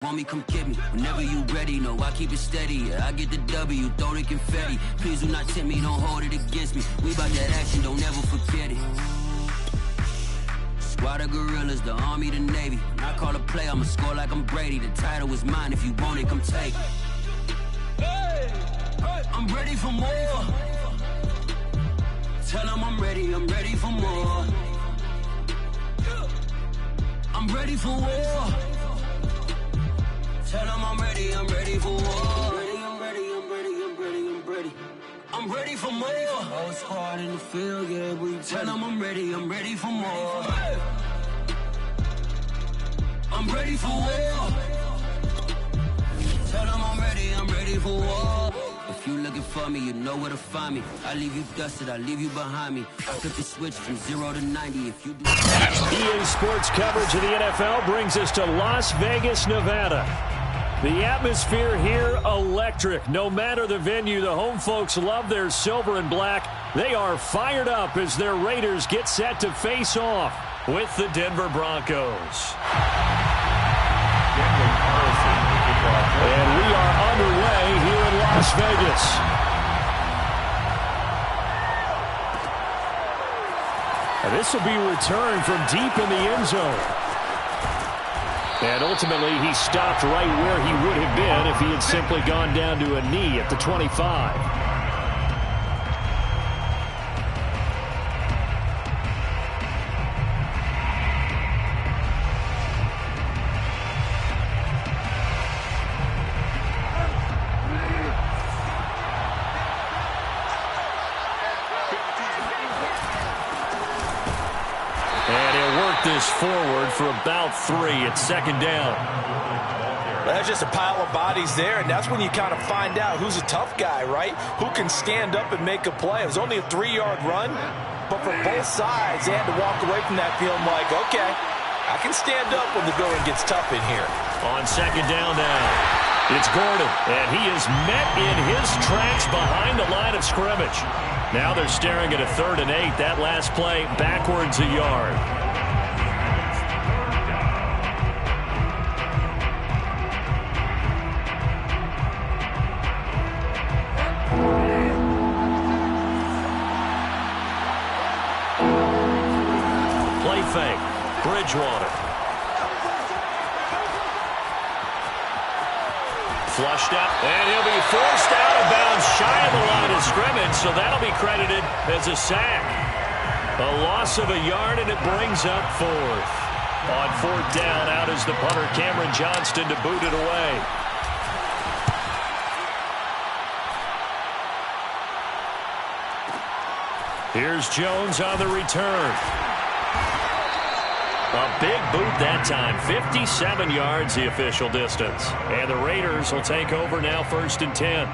Want me, come get me. Whenever you ready, no, I keep it steady. Yeah, I get the W, throw the confetti. Please do not tempt me, don't hold it against me. We bout that action, don't ever forget it. Squad of gorillas, the army, the navy. When I call a play, I'ma score like I'm Brady. The title is mine, if you want it, come take it. I'm ready for more. Tell them I'm ready for more. I'm ready for war. Tell them I'm ready for war. I'm ready. I'm ready for more. Whole squad in the field, yeah, we tell them I'm ready for more. I'm ready for war. Tell them I'm ready for war. If you looking for me, you know where to find me. I leave you dusted, I leave you behind me. I flip the switch from 0 to 90 if you do. EA Sports coverage of the NFL brings us to Las Vegas, Nevada. The atmosphere here, electric. No matter the venue, the home folks love their silver and black. They are fired up as their Raiders get set to face off with the Denver Broncos. And we are underway here in Las Vegas. And this will be returned from deep in the end zone. And ultimately, he stopped right where he would have been if he had simply gone down to a knee at the 25. Forward for about 3 at second down. That's just a pile of bodies there, and that's when you kind of find out who's a tough guy, right? Who can stand up and make a play. It was only a 3-yard run, but for both sides, they had to walk away from that feeling like, okay, I can stand up when the going gets tough in here. On second down now, it's Gordon, and he is met in his tracks behind the line of scrimmage. Now they're staring at a 3rd and 8. That last play backwards a yard. Fake. Bridgewater. Flushed up, and he'll be forced out of bounds shy of the line of scrimmage, so that'll be credited as a sack. A loss of a yard, and it brings up 4th. On 4th down, out is the punter, Cameron Johnston, to boot it away. Here's Jones on the return. A big boot that time, 57 yards the official distance. And the Raiders will take over now 1st and 10.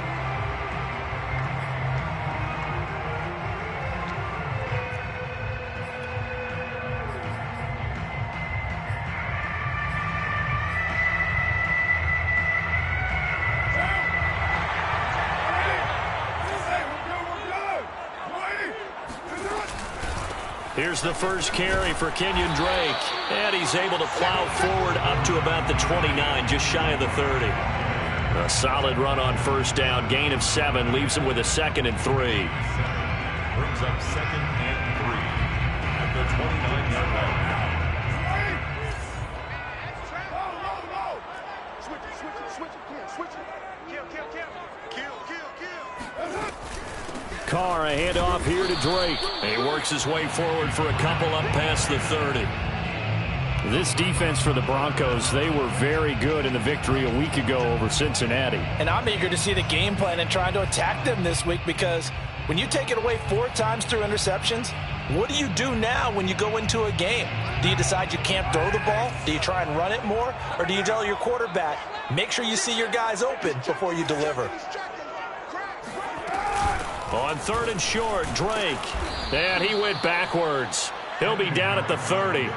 Here's the first carry for Kenyon Drake. And he's able to plow forward up to about the 29, just shy of the 30. A solid run on 1st down. Gain of 7 leaves him with a 2nd and 3. Brings up 2nd and 3 at the 29-yard line. Carr, a handoff here to Drake. He works his way forward for a couple up past the 30. This defense for the Broncos, they were very good in the victory a week ago over Cincinnati. And I'm eager to see the game plan and trying to attack them this week, because when you take it away 4 times through interceptions, what do you do now when you go into a game? Do you decide you can't throw the ball? Do you try and run it more? Or do you tell your quarterback, make sure you see your guys open before you deliver? On 3rd and short, Drake. And he went backwards. He'll be down at the 30.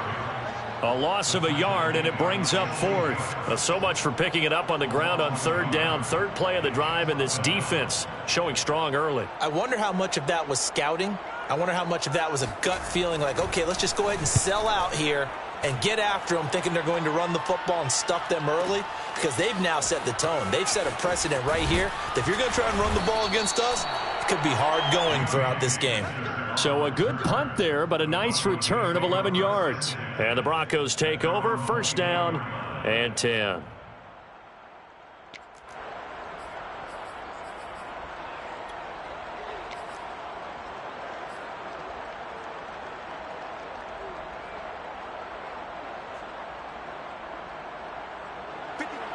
A loss of a yard, and it brings up 4th. So much for picking it up on the ground on 3rd down. 3rd play of the drive, and this defense showing strong early. I wonder how much of that was scouting. I wonder how much of that was a gut feeling like, okay, let's just go ahead and sell out here and get after them thinking they're going to run the football and stuff them early, because they've now set the tone. They've set a precedent right here that if you're going to try and run the ball against us, it could be hard going throughout this game. So a good punt there, but a nice return of 11 yards. And the Broncos take over, first down and 10.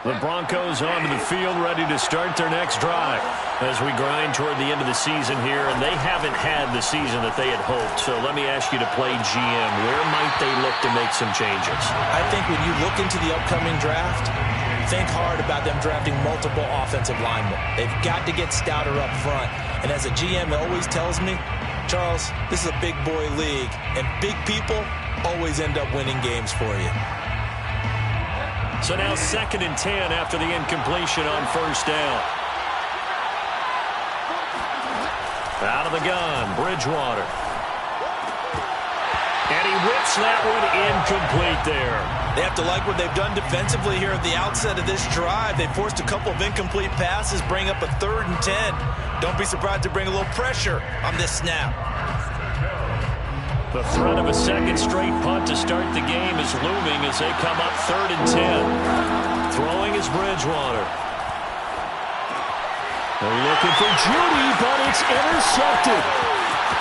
The Broncos onto the field, ready to start their next drive as we grind toward the end of the season here, and they haven't had the season that they had hoped. So let me ask you to play GM. Where might they look to make some changes? I think when you look into the upcoming draft, think hard about them drafting multiple offensive linemen. They've got to get stouter up front. And as a GM, it always tells me, Charles, this is a big boy league, and big people always end up winning games for you. So now 2nd and 10 after the incompletion on first down. Out of the gun, Bridgewater. And he whips that one incomplete there. They have to like what they've done defensively here at the outset of this drive. They forced a couple of incomplete passes, bring up a 3rd and 10. Don't be surprised to bring a little pressure on this snap. The threat of a second straight punt to start the game is looming as they come up 3rd and 10. Throwing is Bridgewater. They're looking for Judy, but it's intercepted.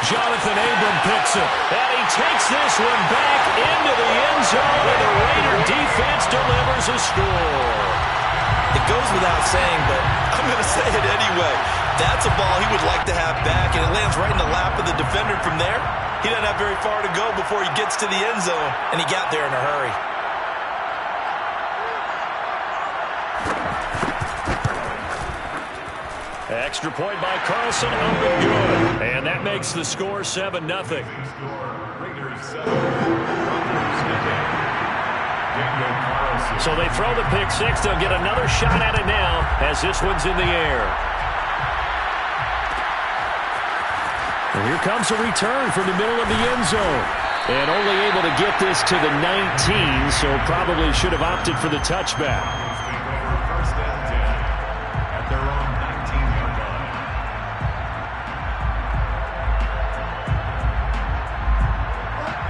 Jonathan Abram picks it, and he takes this one back into the end zone, and the Raider defense delivers a score. It goes without saying, but I'm going to say it anyway. That's a ball he would like to have back, and it lands right in the lap of the defender from there. He doesn't have very far to go before he gets to the end zone, and he got there in a hurry. Extra point by Carlson, up and good. And that makes the score 7-0. So they throw the pick six. They'll get another shot at it now as this one's in the air. And here comes a return from the middle of the end zone. And only able to get this to the 19, so probably should have opted for the touchback. First down 10 at their own 19-yard line.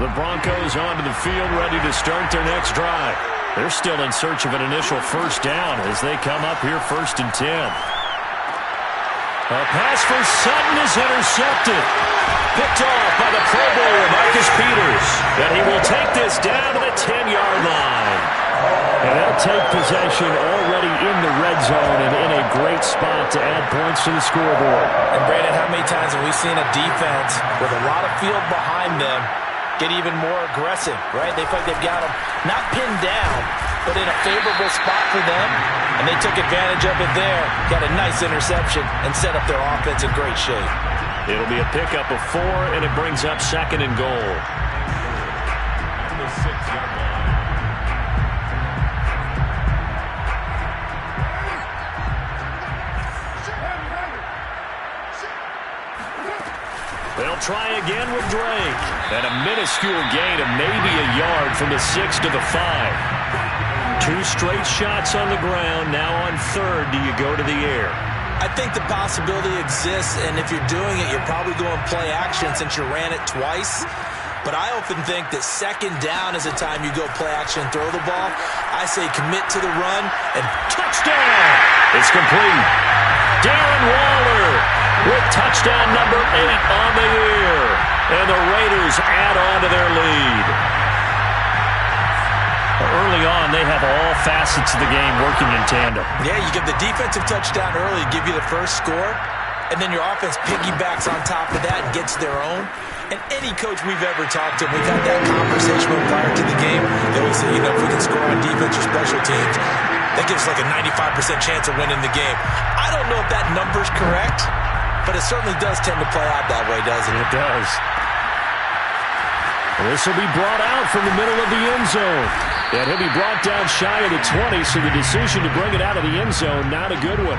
The Broncos onto the field, ready to start their next drive. They're still in search of an initial first down as they come up here 1st and 10. A pass for Sutton is intercepted. Picked off by the Pro Bowler, Marcus Peters. And he will take this down to the 10-yard line. And they'll take possession already in the red zone and in a great spot to add points to the scoreboard. And Brandon, how many times have we seen a defense with a lot of field behind them get even more aggressive, right? They feel like they've got them not pinned down, but in a favorable spot for them, and they took advantage of it there, got a nice interception, and set up their offense in great shape. It'll be a pickup of 4, and it brings up 2nd and goal. To the 6-yard line. They'll try again with Drake. And a minuscule gain of maybe a yard from the 6 to the 5. 2 straight shots on the ground. Now on 3rd, do you go to the air? I think the possibility exists, and if you're doing it, you're probably going play action since you ran it twice. But I often think that 2nd down is the time you go play action and throw the ball. I say commit to the run, and touchdown! It's complete. Darren Waller with touchdown number 8 on the year. And the Raiders add on to their lead. Early on, they have all facets of the game working in tandem. Yeah, you give the defensive touchdown early, give you the first score, and then your offense piggybacks on top of that and gets their own. And any coach we've ever talked to, we've had that conversation prior to the game. They always say, if we can score on defense or special teams, that gives like a 95% chance of winning the game. I don't know if that number's correct, but it certainly does tend to play out that way, doesn't it? It does. This will be brought out from the middle of the end zone. And he'll be brought down shy of the 20, so the decision to bring it out of the end zone, not a good one.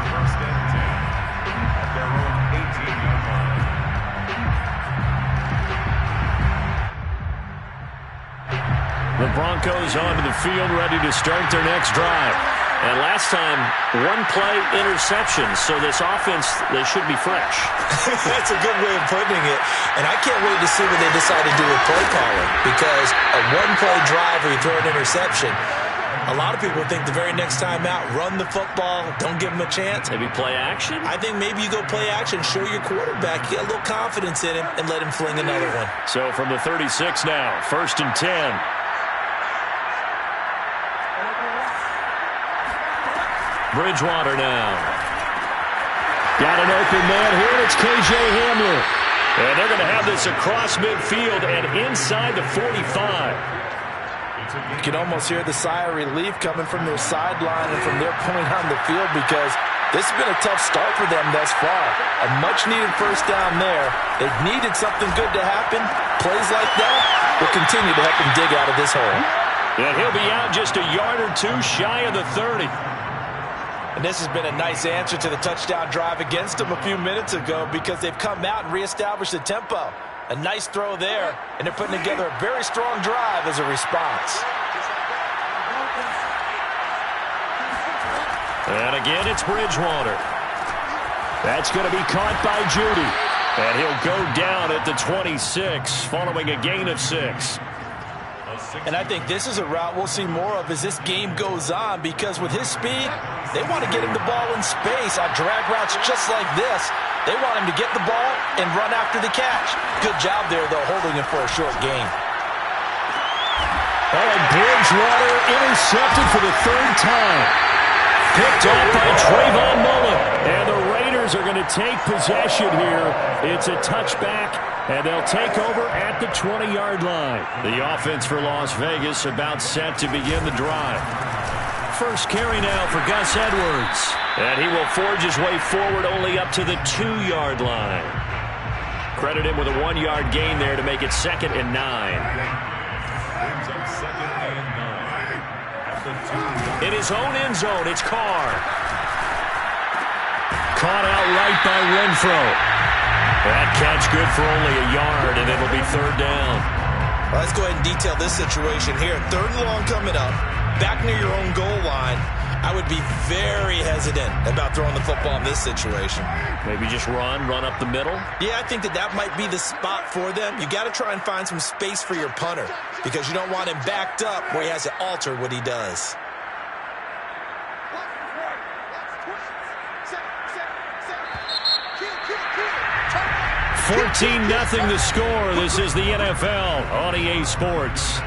First and 10 at their own 18-yard line. The Broncos onto the field, ready to start their next drive. And last time, one play interception, so this offense, they should be fresh. That's a good way of putting it. And I can't wait to see what they decide to do with play calling, because a one-play drive where you throw an interception, a lot of people think the very next time out, run the football, don't give them a chance. Maybe play action? I think maybe you go play action, show your quarterback, get a little confidence in him, and let him fling another one. So from the 36 now, 1st and 10. Bridgewater now. Got an open man here, and it's K.J. Hamler. And they're going to have this across midfield and inside the 45. You can almost hear the sigh of relief coming from their sideline and from their point on the field, because this has been a tough start for them thus far. A much-needed first down there. They've needed something good to happen. Plays like that will continue to help them dig out of this hole. And he'll be out just a yard or two shy of the 30. And this has been a nice answer to the touchdown drive against them a few minutes ago, because they've come out and reestablished the tempo. A nice throw there, and they're putting together a very strong drive as a response. And again, it's Bridgewater. That's going to be caught by Judy. And he'll go down at the 26, following a gain of 6. And I think this is a route we'll see more of as this game goes on, because with his speed, they want to get him the ball in space on drag routes just like this. They want him to get the ball and run after the catch. Good job there, though, holding him for a short gain. And Bridgewater intercepted for the 3rd time. Picked off by Trayvon Mullen. And the Raiders are going to take possession here. It's a touchback, and they'll take over at the 20-yard line. The offense for Las Vegas about set to begin the drive. First carry now for Gus Edwards. And he will forge his way forward only up to the 2-yard line. Credit him with a 1-yard gain there to make it 2nd and 9. Brings up 2nd and 9. At the 2. In his own end zone, it's Carr. Caught out right by Renfro. That catch good for only a yard, and it'll be 3rd down. Well, let's go ahead and detail this situation here. 3rd and long coming up. Back near your own goal line. I would be very hesitant about throwing the football in this situation. Maybe just run up the middle? Yeah, I think that might be the spot for them. You got to try and find some space for your punter, because you don't want him backed up where he has to alter what he does. $14-0 the score. This is the NFL on EA Sports.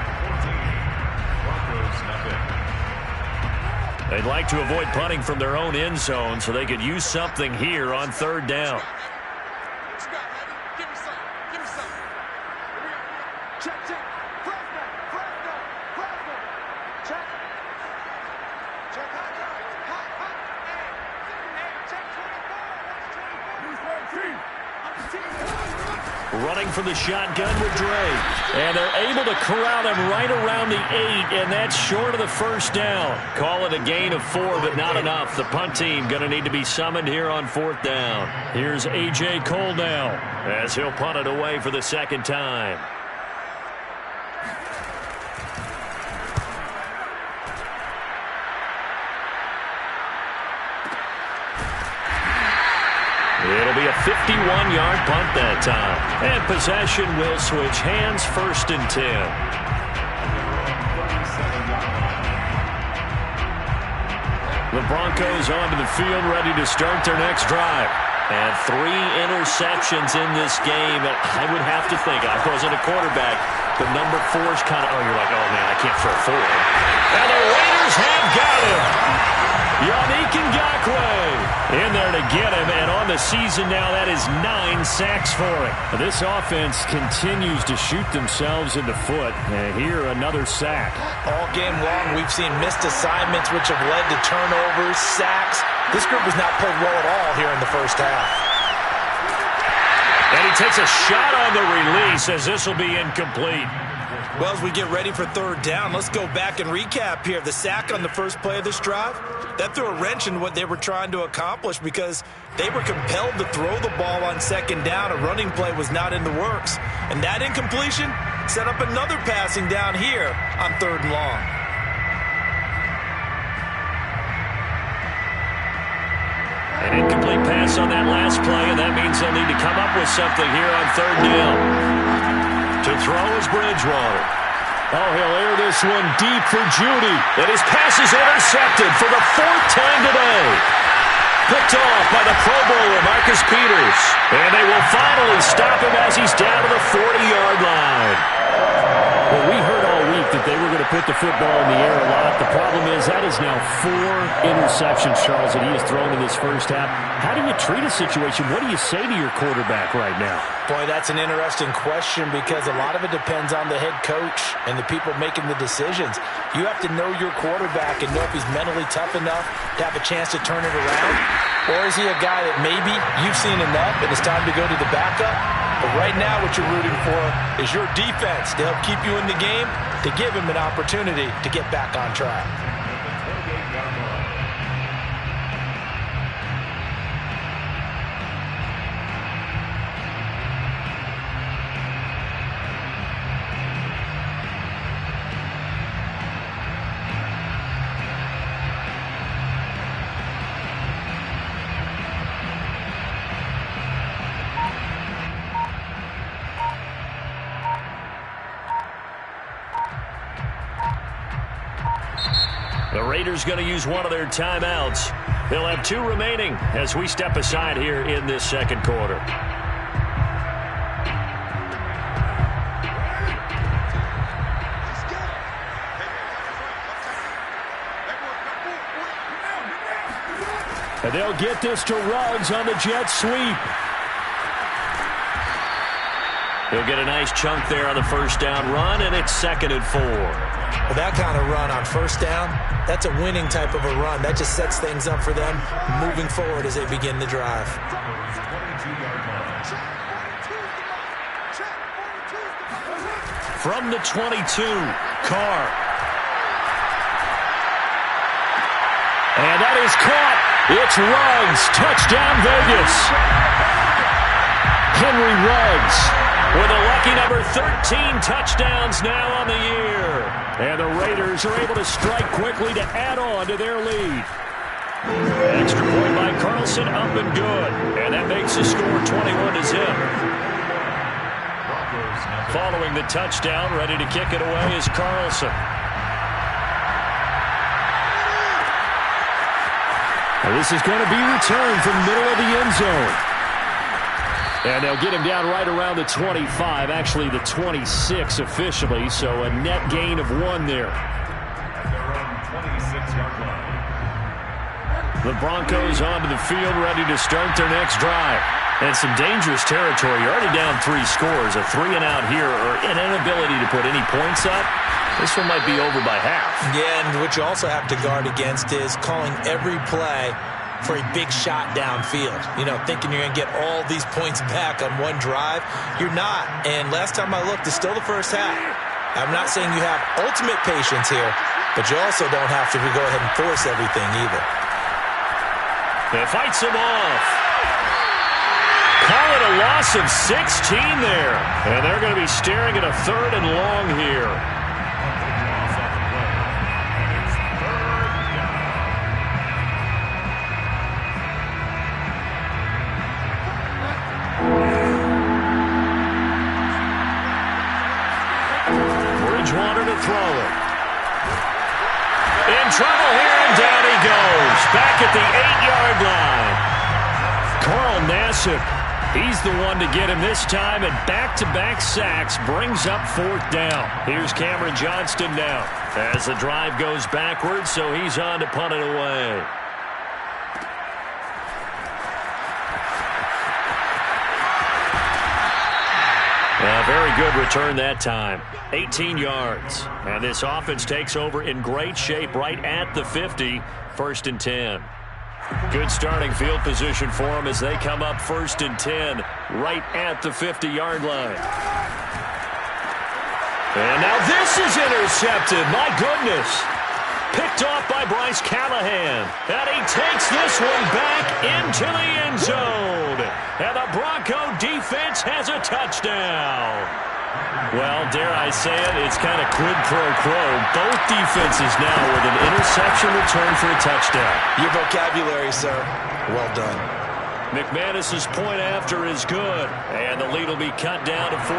They'd like to avoid punting from their own end zone so they could use something here on 3rd down. Running from the shotgun with Dre. And they're able to corral him right around the 8, and that's short of the 1st down. Call it a gain of 4, but not enough. The punt team going to need to be summoned here on 4th down. Here's A.J. Cole now as he'll punt it away for the 2nd time. It'll be a 51-yard punt that time. And possession will switch hands, 1st and 10. The Broncos onto the field, ready to start their next drive. And 3 interceptions in this game. And I would have to think, I wasn't a quarterback, but number 4 is kind of, you're like, oh, man, I can't throw 4. And the Raiders have got him. Yannick Ngakoue in there to get him, and on the season now, that is 9 sacks for him. This offense continues to shoot themselves in the foot, and here another sack. All game long, we've seen missed assignments, which have led to turnovers, sacks. This group has not played well at all here in the first half. And he takes a shot on the release, as this will be incomplete. Well, as we get ready for 3rd down, let's go back and recap here. The sack on the first play of this drive, that threw a wrench in what they were trying to accomplish, because they were compelled to throw the ball on 2nd down. A running play was not in the works. And that incompletion, set up another passing down here on 3rd and long. An incomplete pass on that last play, and that means they'll need to come up with something here on 3rd down. To throw is Bridgewater. Oh, he'll air this one deep for Judy. And his pass is intercepted for the 4th time today. Picked off by the Pro Bowler, Marcus Peters. And they will finally stop him as he's down to the 40-yard line. Well, we heard all week that they were going to put the football in the air a lot. The problem is that is now 4 interceptions, Charles, that he has thrown in this first half. How do you treat a situation? What do you say to your quarterback right now? Boy, that's an interesting question because a lot of it depends on the head coach and the people making the decisions. You have to know your quarterback and know if he's mentally tough enough to have a chance to turn it around. Or is he a guy that maybe you've seen enough and it's time to go to the backup? But right now what you're rooting for is your defense to help keep you in the game, to give him an opportunity to get back on track. The Raiders going to use one of their timeouts. They'll have 2 remaining as we step aside here in this second quarter. And they'll get this to Ruggs on the jet sweep. He'll get a nice chunk there on the first down run, and it's 2nd and 4. Well, that kind of run on first down, that's a winning type of a run. That just sets things up for them moving forward as they begin the drive. From the 22, Carr. And that is caught. It's Ruggs. Touchdown, Vegas. Henry Ruggs with a lucky number 13 touchdowns now on the year. And the Raiders are able to strike quickly to add on to their lead. Extra point by Carlson, up and good. And that makes the score 21-0. Following the touchdown, ready to kick it away is Carlson. Now this is going to be returned from the middle of the end zone. And they'll get him down right around the 25, actually the 26 officially, so a net gain of 1 there. The Broncos onto the field, ready to start their next drive. And some dangerous territory. You're already down 3 scores, a 3-and-out here, or an inability to put any points up. This one might be over by half. Yeah, and what you also have to guard against is calling every play for a big shot downfield. You know, thinking you're going to get all these points back on one drive. You're not. And last time I looked, it's still the first half. I'm not saying you have ultimate patience here, but you also don't have to go ahead and force everything either. They fights him off. Call it a loss of 16 there. And they're going to be staring at a 3rd and long here. Bridgewater to throw it. In trouble here, and down he goes. Back at the 8-yard line. Carl Nassib, he's the one to get him this time, and back-to-back sacks brings up 4th down. Here's Cameron Johnston now as the drive goes backwards, so he's on to punt it away. A very good return that time. 18 yards. And this offense takes over in great shape right at the 50. 1st and 10. Good starting field position for them as they come up 1st and 10 right at the 50-yard line. And now this is intercepted. My goodness. Picked off by Bryce Callahan. And he takes this one back into the end zone. And the Bronco defense has a touchdown. Well, dare I say it, it's kind of quid pro quo. Both defenses now with an interception return for a touchdown. Your vocabulary, sir. Well done. McManus's point after is good, and the lead will be cut down to 14.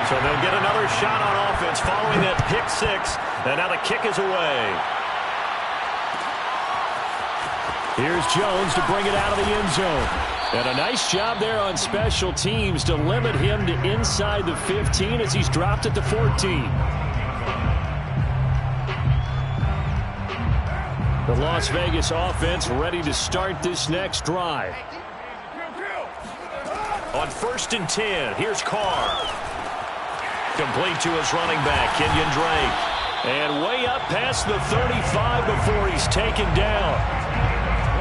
So they'll get another shot on offense following that pick six, and now the kick is away. Here's Jones to bring it out of the end zone. And a nice job there on special teams to limit him to inside the 15 as he's dropped it to 14. The Las Vegas offense ready to start this next drive. On 1st and 10, here's Carr. Complete to his running back, Kenyon Drake. And way up past the 35 before he's taken down.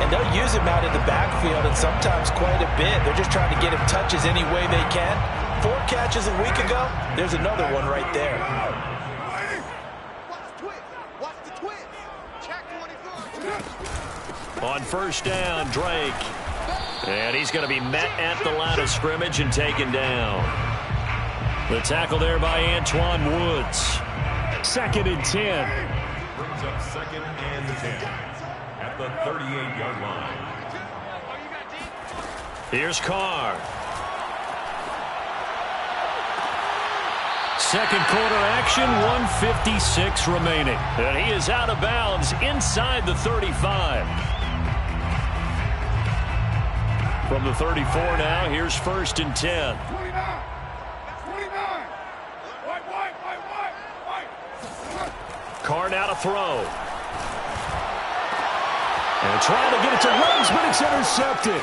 And they'll use him out in the backfield, and sometimes quite a bit. They're just trying to get him touches any way they can. 4 catches a week ago. There's another one right there. On 1st down, Drake. And he's going to be met at the line of scrimmage and taken down. The tackle there by Antoine Woods. 2nd and 10. Brings up 2nd and 10 at the 38-yard line. Here's Carr. Second quarter action, 1:56 remaining. And he is out of bounds inside the 35. From the 34 now, here's 1st and 10. Carr now to throw. And trying to get it to Ruggs, but it's intercepted.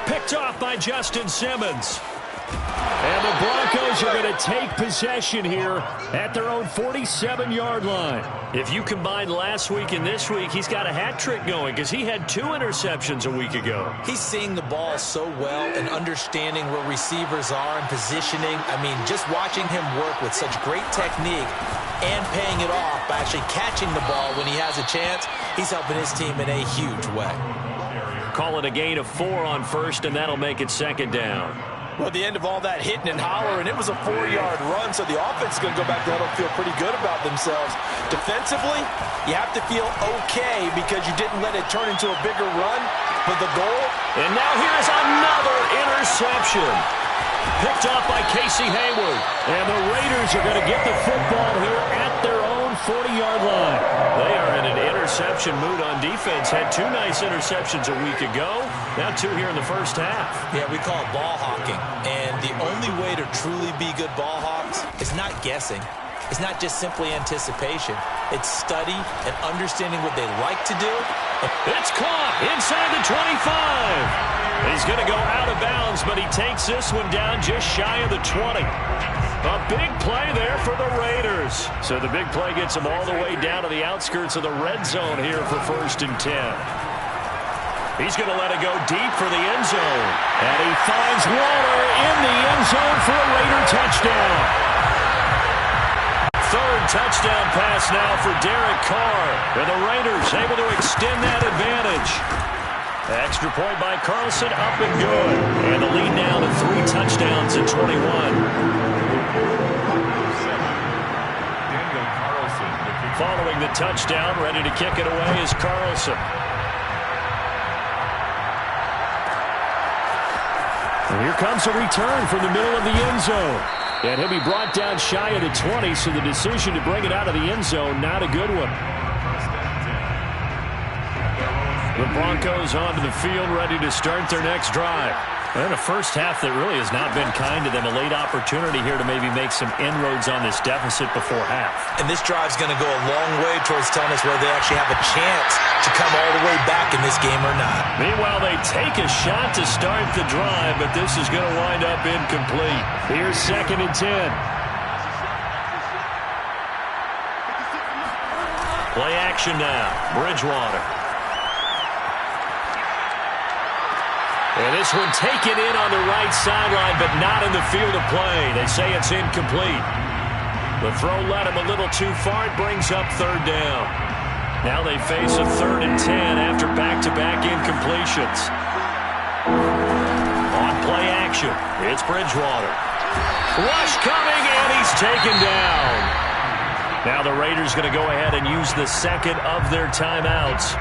Picked off by Justin Simmons. And the Broncos are going to take possession here at their own 47-yard line. If you combine last week and this week, he's got a hat trick going because he had 2 interceptions a week ago. He's seeing the ball so well and understanding where receivers are and positioning. I mean, just watching him work with such great technique and paying it off by actually catching the ball when he has a chance, he's helping his team in a huge way. Call it a gain of 4 on 1st, and that'll make it 2nd down. Well, at the end of all that hitting and hollering, it was a 4-yard run, so the offense is going to go back there and feel pretty good about themselves. Defensively, you have to feel okay because you didn't let it turn into a bigger run for the goal. And now here's another interception. Picked off by Casey Hayward. And the Raiders are going to get the football here at their own 40-yard line. They are in an interception mood on defense. Had 2 nice interceptions a week ago. Now 2 here in the first half. Yeah, we call it ball hawking. And the only way to truly be good ball hawks is not guessing. It's not just simply anticipation. It's study and understanding what they like to do. It's caught inside the 25. He's going to go out of bounds, but he takes this one down just shy of the 20. A big play there for the Raiders. So the big play gets him all the way down to the outskirts of the red zone here for 1st and 10. He's going to let it go deep for the end zone. And he finds Waller in the end zone for a Raider touchdown. 3rd touchdown pass now for Derek Carr. And the Raiders able to extend that advantage. Extra point by Carlson, up and good. And the lead now to 3 touchdowns at 21. Following the touchdown, ready to kick it away is Carlson. And here comes a return from the middle of the end zone. And he'll be brought down shy of the 20, so the decision to bring it out of the end zone, not a good one. The Broncos onto the field, ready to start their next drive. And a first half that really has not been kind to them. A late opportunity here to maybe make some inroads on this deficit before half. And this drive's going to go a long way towards telling us whether they actually have a chance to come all the way back in this game or not. Meanwhile, they take a shot to start the drive, but this is going to wind up incomplete. Here's 2nd and 10. Play action now. Bridgewater. And this one taken in on the right sideline, but not in the field of play. They say it's incomplete. The throw led him a little too far. It brings up 3rd down. Now they face a 3rd and 10 after back-to-back incompletions. On play action. It's Bridgewater. Rush coming, and he's taken down. Now the Raiders going to go ahead and use the second of their timeouts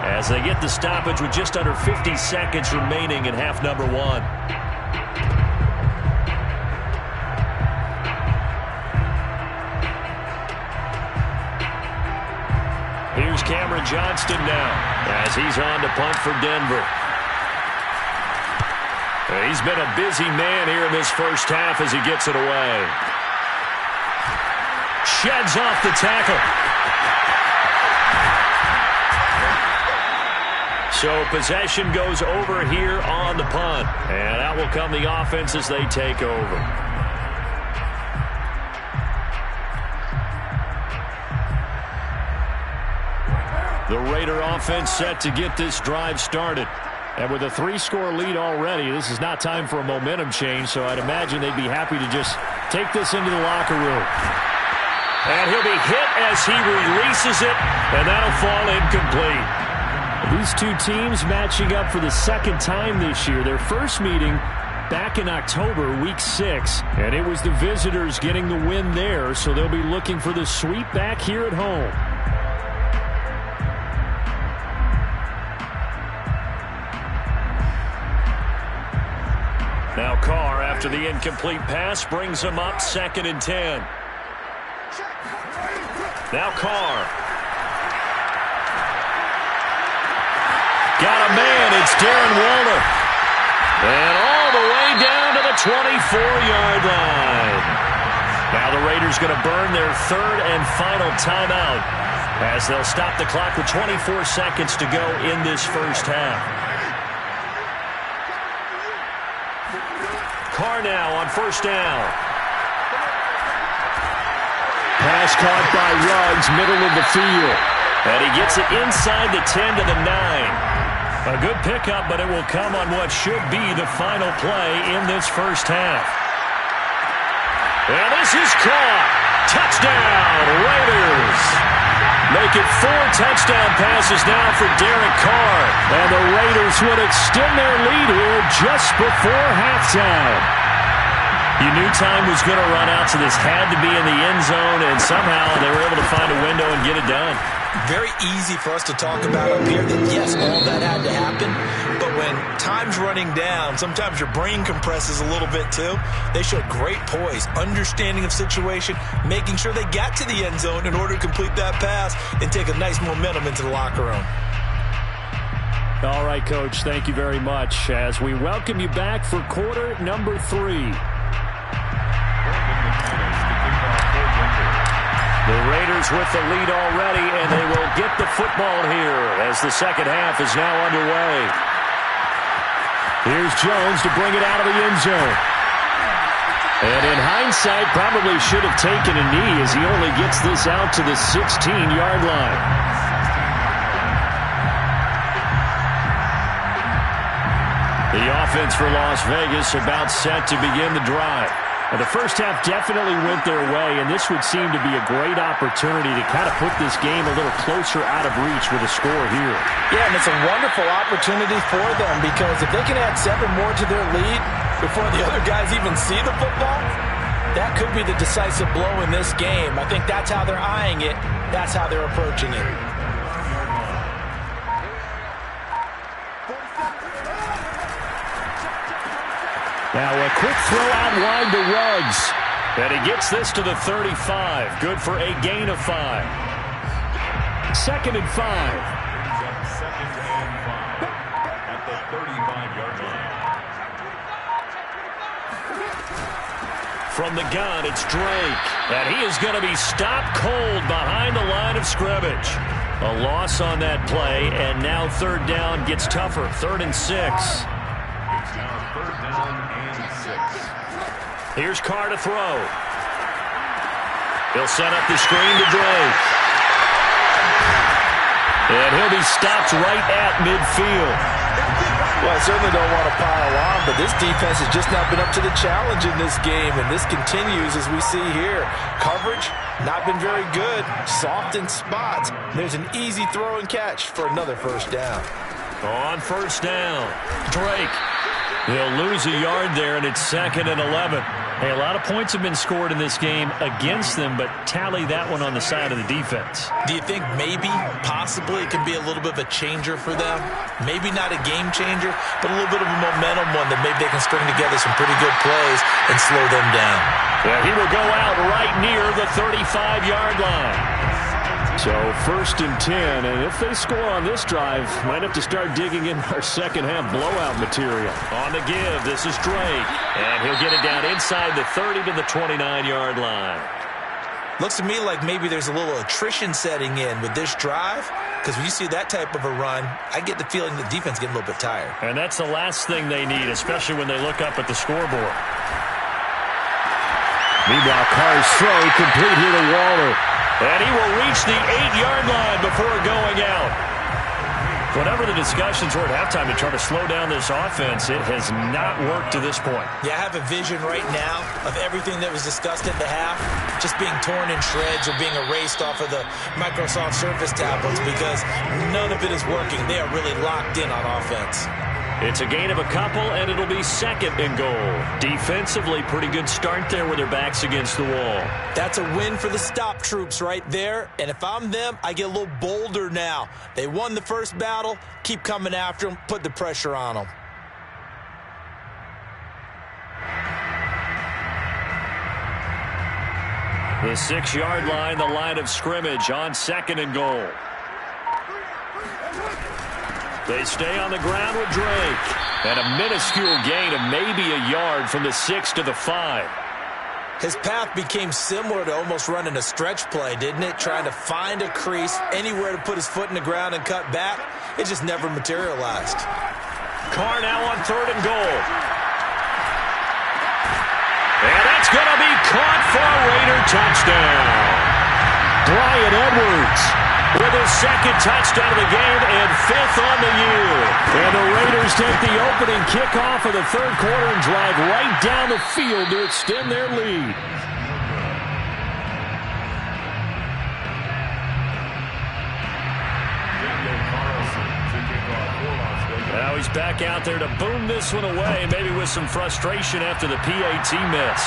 as they get the stoppage with just under 50 seconds remaining in half number one. Here's Cameron Johnston now as he's on to punt for Denver. He's been a busy man here in this first half as he gets it away. Sheds off the tackle. So possession goes over here on the punt. And out will come the offense as they take over. The Raider offense set to get this drive started. And with a 3-score lead already, this is not time for a momentum change, so I'd imagine they'd be happy to just take this into the locker room. And he'll be hit as he releases it, and that'll fall incomplete. These two teams matching up for the second time this year. Their first meeting back in October, week 6, and it was the visitors getting the win there, so they'll be looking for the sweep back here at home. Now Carr, after the incomplete pass, brings him up 2nd and 10. Now Carr. Got a man. It's Darren Waller. And all the way down to the 24-yard line. Now the Raiders going to burn their 3rd and final timeout as they'll stop the clock with 24 seconds to go in this first half. Carr now on 1st down. Pass caught by Ruggs, middle of the field. And he gets it inside the 10 to the 9. A good pickup, but it will come on what should be the final play in this first half. And this is caught. Touchdown, Raiders. Make it 4 touchdown passes now for Derek Carr. And the Raiders would extend their lead here just before halftime. You knew time was going to run out, so this had to be in the end zone, and somehow they were able to find a window and get it done. Very easy for us to talk about up here that, yes, all that had to happen. But when time's running down, sometimes your brain compresses a little bit too. They showed great poise, understanding of situation, making sure they got to the end zone in order to complete that pass and take a nice momentum into the locker room. All right, Coach, thank you very much as we welcome you back for quarter number 3. The Raiders with the lead already, and they will get the football here as the second half is now underway. Here's Jones to bring it out of the end zone. And in hindsight, probably should have taken a knee as he only gets this out to the 16-yard line. The offense for Las Vegas about set to begin the drive. And the first half definitely went their way, and this would seem to be a great opportunity to kind of put this game a little closer out of reach with a score here. Yeah, and it's a wonderful opportunity for them because if they can add 7 more to their lead before the other guys even see the football, that could be the decisive blow in this game. I think that's how they're eyeing it. That's how they're approaching it. Now a quick throw out wide to Ruggs. And he gets this to the 35. Good for a gain of 5. 2nd and 5. Second and 5 at the 35-yard line. From the gun, it's Drake. And he is going to be stopped cold behind the line of scrimmage. A loss on that play, and now 3rd down gets tougher. 3rd and 6. It's now 3rd down and 6. Here's Carr to throw. He'll set up the screen to Drake. And he'll be stopped right at midfield. Well, I certainly don't want to pile on, but this defense has just not been up to the challenge in this game, and this continues as we see here. Coverage, not been very good. Soft in spots. There's an easy throw and catch for another 1st down. On 1st down, Drake. They'll lose a yard there, and it's 2nd and 11. Hey, a lot of points have been scored in this game against them, but tally that one on the side of the defense. Do you think maybe, possibly, it can be a little bit of a changer for them? Maybe not a game changer, but a little bit of a momentum one that maybe they can string together some pretty good plays and slow them down. Yeah, he will go out right near the 35-yard line. So 1st and 10, and if they score on this drive, might have to start digging in our second-half blowout material. On the give, this is Drake, and he'll get it down inside the 30 to the 29-yard line. Looks to me like maybe there's a little attrition setting in with this drive, because when you see that type of a run, I get the feeling the defense getting a little bit tired. And that's the last thing they need, especially when they look up at the scoreboard. Meanwhile, Carr's throw complete here to Waller. And he will reach the 8-yard line before going out. Whatever the discussions were at halftime to try to slow down this offense, it has not worked to this point. Yeah, I have a vision right now of everything that was discussed at the half just being torn in shreds or being erased off of the Microsoft Surface tablets because none of it is working. They are really locked in on offense. It's a gain of a couple, and it'll be 2nd and goal. Defensively, pretty good start there with their backs against the wall. That's a win for the stop troops right there. And if I'm them, I get a little bolder now. They won the first battle. Keep coming after them. Put the pressure on them. The 6-yard line, the line of scrimmage on 2nd and goal. They stay on the ground with Drake. And a minuscule gain of maybe a yard from the 6 to the 5. His path became similar to almost running a stretch play, didn't it? Trying to find a crease, anywhere to put his foot in the ground and cut back. It just never materialized. Carr now on 3rd and goal. And that's going to be caught for a Raider touchdown. Bryan Edwards with his 2nd touchdown of the game and 5th on the year. And the Raiders take the opening kickoff of the 3rd quarter and drive right down the field to extend their lead. Now he's back out there to boom this one away, maybe with some frustration after the PAT miss.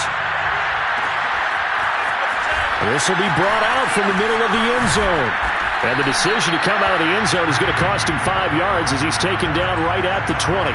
This will be brought out from the middle of the end zone. And the decision to come out of the end zone is going to cost him 5 yards as he's taken down right at the 20.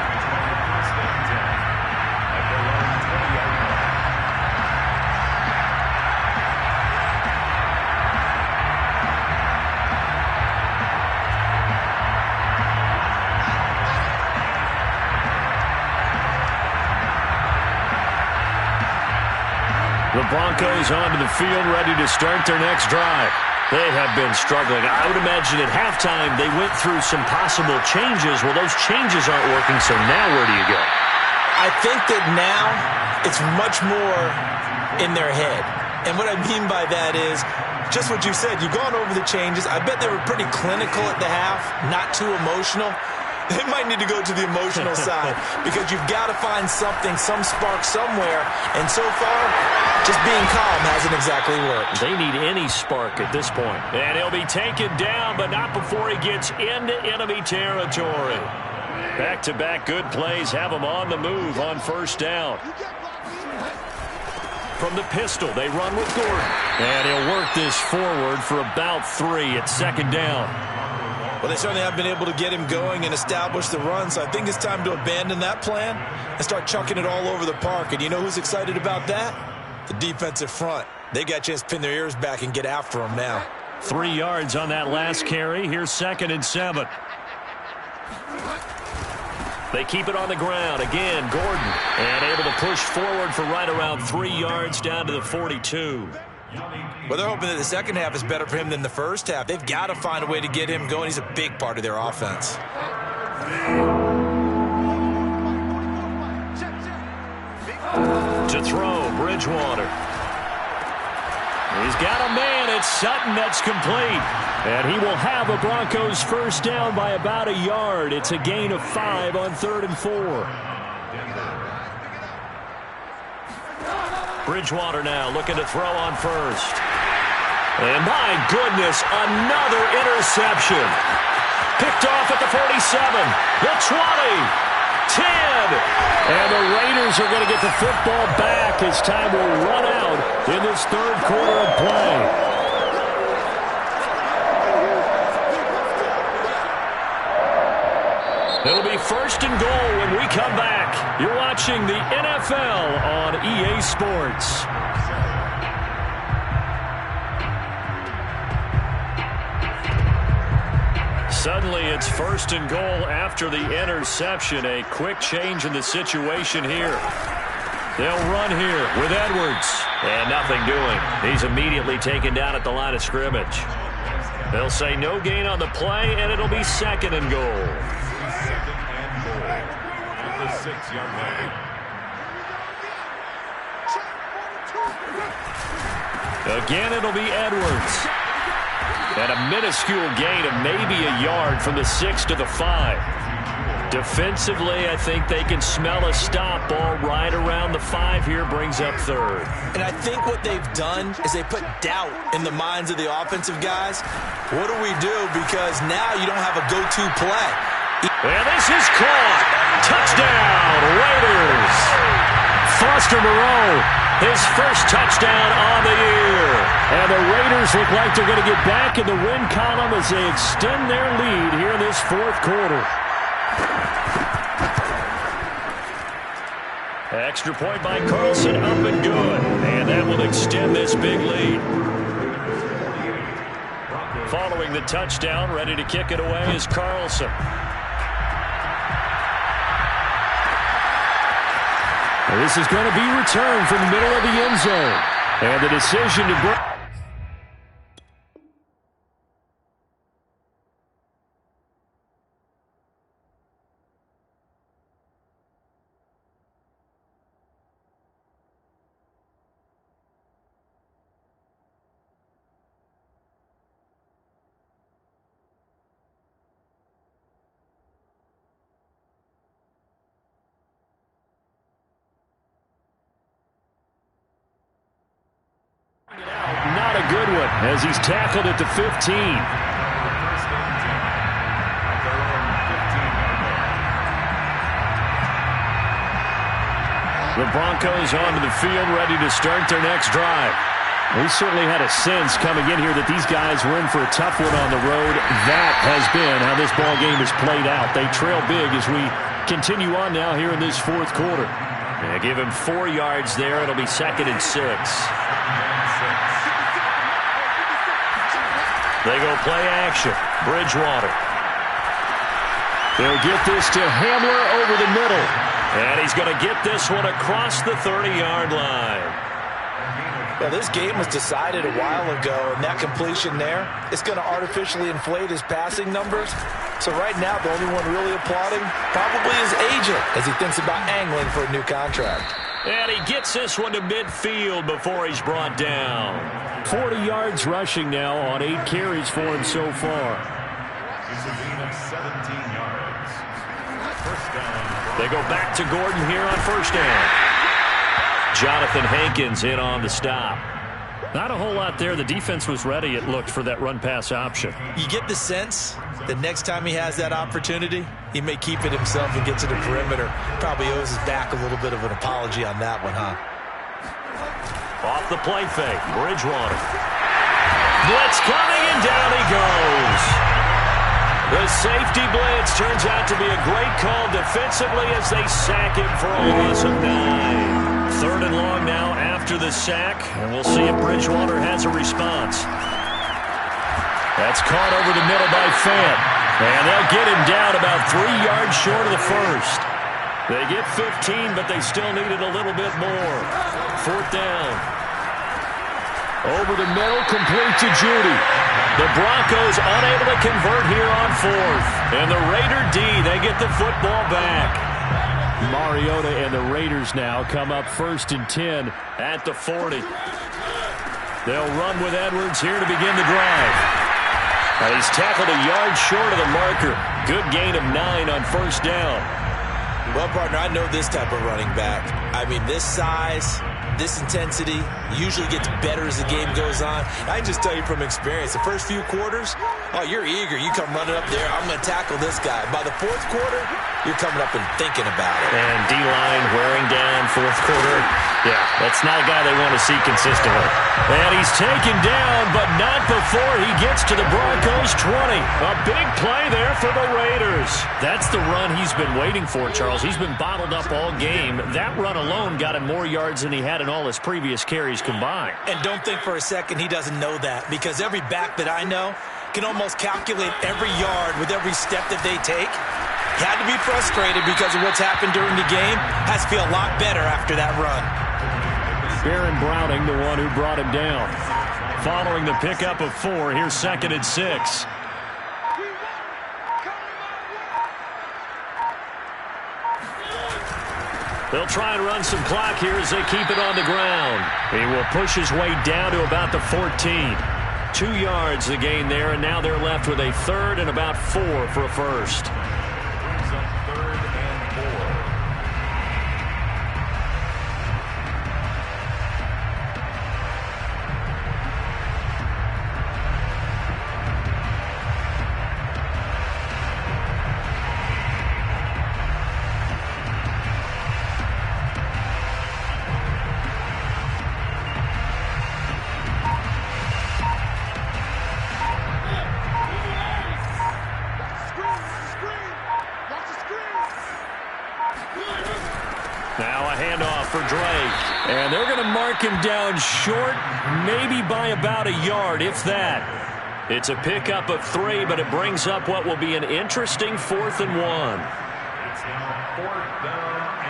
The Broncos onto the field, ready to start their next drive. They have been struggling. I would imagine at halftime they went through some possible changes. Well, those changes aren't working, so now where do you go? I think that now it's much more in their head. And what I mean by that is just what you said. You've gone over the changes. I bet they were pretty clinical at the half, not too emotional. They might need to go to the emotional side because you've got to find something, some spark somewhere. And so far, just being calm hasn't exactly worked. They need any spark at this point. And he'll be taken down, but not before he gets into enemy territory. Back-to-back good plays have him on the move on 1st down. From the pistol, they run with Gordon. And he'll work this forward for about 3 at 2nd down. Well, they certainly have been able to get him going and establish the run, so I think it's time to abandon that plan and start chucking it all over the park. And you know who's excited about that? The defensive front. They got a chance to pin their ears back and get after him now. 3 yards on that last carry. Here's 2nd and 7. They keep it on the ground. Again, Gordon. And able to push forward for right around 3 yards down to the 42. Well, they're hoping that the second half is better for him than the first half. They've got to find a way to get him going. He's a big part of their offense. To throw, Bridgewater. He's got a man. It's Sutton that's complete. And he will have a Broncos 1st down by about a yard. It's a gain of 5 on 3rd and 4. Bridgewater now looking to throw on 1st. And my goodness, another interception. Picked off at the 47, the 20. 10. And the Raiders are going to get the football back as time will run out in this third quarter of play. It'll be first and goal when we come back. You're watching the NFL on EA Sports. Suddenly it's first and goal after the interception. A quick change in the situation here. They'll run here with Edwards. And nothing doing. He's immediately taken down at the line of scrimmage. They'll say no gain on the play, and it'll be second and goal. Second and goal at the 6-yard line. Again, it'll be Edwards. And a minuscule gain of maybe a yard from the 6 to the 5. Defensively, I think they can smell a stop. Ball right around the 5 here brings up third. And I think what they've done is they put doubt in the minds of the offensive guys. What do we do? Because now you don't have a go-to play. And this is caught. Touchdown, Raiders. Foster Moreau, his first touchdown on the year. And the Raiders look like they're going to get back in the win column as they extend their lead here in this fourth quarter. Extra point by Carlson, up and good. And that will extend this big lead. Following the touchdown, ready to kick it away is Carlson. This is going to be returned from the middle of the end zone. And the decision to break. Not a good one as he's tackled at the 15. The Broncos onto the field, ready to start their next drive. We certainly had a sense coming in here that these guys were in for a tough one on the road. That has been how this ball game has played out. They trail big as we continue on now here in this fourth quarter. Yeah, give him 4 yards there. It'll be second and 6. They go play action. Bridgewater. They'll get this to Hamler over the middle. And he's going to get this one across the 30-yard line. Well, this game was decided a while ago, and that completion there is going to artificially inflate his passing numbers. So right now, the only one really applauding probably his agent as he thinks about angling for a new contract. And he gets this one to midfield before he's brought down. 40 yards rushing now on 8 carries for him so far. It's a gain of 17 yards. First down. They go back to Gordon here on first down. Jonathan Hankins in on the stop. Not a whole lot there. The defense was ready, it looked, for that run-pass option. You get the sense that next time he has that opportunity, he may keep it himself and get to the perimeter. Probably owes his back a little bit of an apology on that one, huh? Off the play fake, Bridgewater. Blitz coming, and down he goes. The safety blitz turns out to be a great call defensively as they sack him for a loss of 9. Third and long now after the sack, and we'll see if Bridgewater has a response. That's caught over the middle by Fant, and they'll get him down about 3 yards short of the first. They get 15, but they still needed a little bit more. Fourth down. Over the middle, complete to Judy. The Broncos unable to convert here on fourth. And the Raider D, they get the football back. Mariota and the Raiders now come up first and 10 at the 40. They'll run with Edwards here to begin the drive. Now he's tackled a yard short of the marker. Good gain of 9 on first down. Well, partner, I know this type of running back. I mean, this size, This intensity usually gets better as the game goes on. I can just tell you from experience, the first few quarters, oh, you're eager. You come running up there, I'm going to tackle this guy. By the fourth quarter, you're coming up and thinking about it. And D-line wearing down fourth quarter. Yeah, that's not a guy they want to see consistently. And he's taken down, but not before he gets to the Broncos' 20. A big play there for the Raiders. That's the run he's been waiting for, Charles. He's been bottled up all game. That run alone got him more yards than he had in all his previous carries combined. And don't think for a second he doesn't know that, because every back that I know can almost calculate every yard with every step that they take. He had to be frustrated because of what's happened during the game. Has to feel a lot better after that run. Baron Browning, the one who brought him down. Following the pickup of 4, here's 2nd and 6. They'll try and run some clock here as they keep it on the ground. He will push his way down to about the 14. 2 yards the gain there, and now they're left with a 3rd and about 4 for a first. Brings up 3rd and 4. Now a handoff for Drake. And they're going to mark him down short, maybe by about a yard, if that. It's a pickup of 3, but it brings up what will be an interesting 4th and 1. It's now 4th down